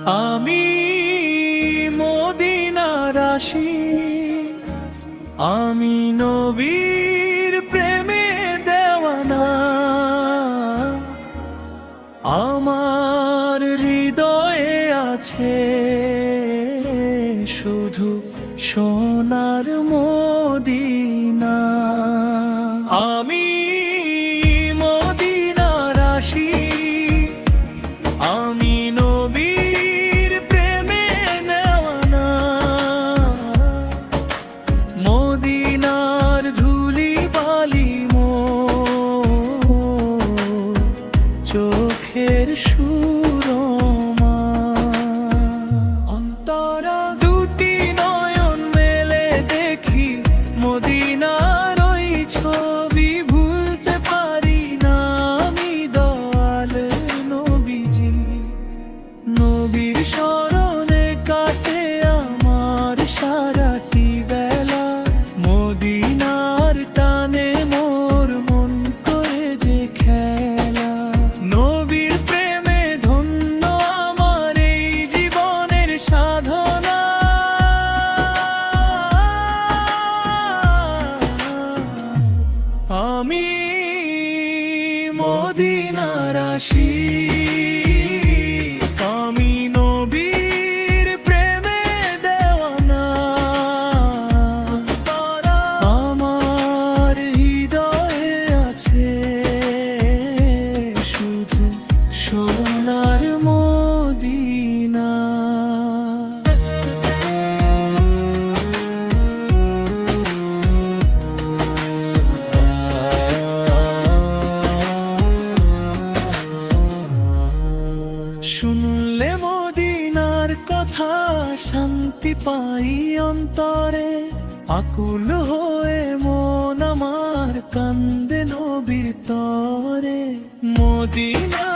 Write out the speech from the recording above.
আমি মদিনার আসি, আমি নবীর প্রেমে দেওয়ানা। আমার হৃদয়ে আছে শুধু সোনার মদিনা। আমি মদিনার আসি, আমি নবীর প্রেমে নেওয়ানা। মদিনার ধুলি বালি মোর চোখের সুরমা। অন্তরা দুটি নয়ন মেলে দেখি মদিনার ওই ছবি, ভুলতে পারি না আমি দয়াল নবীজি। নবীর স্মরণে কাটে আমার সারাটি বেলা, মদিনার টানে মোর মন করে যে খেলা। নবীর প্রেমে ধন্য আমার এই জীবনের সাধনা। আমি মদিনার আসি, আমি নবীর প্রেমে দেওয়ানা। আমার হৃদয়ে আছে শুধু সোনার মদিনা। শুনলে মদিনার কথা শান্তি পাই অন্তরে, আকুল হয়ে মন আমার কান্দে নবীর তরে। মদিনা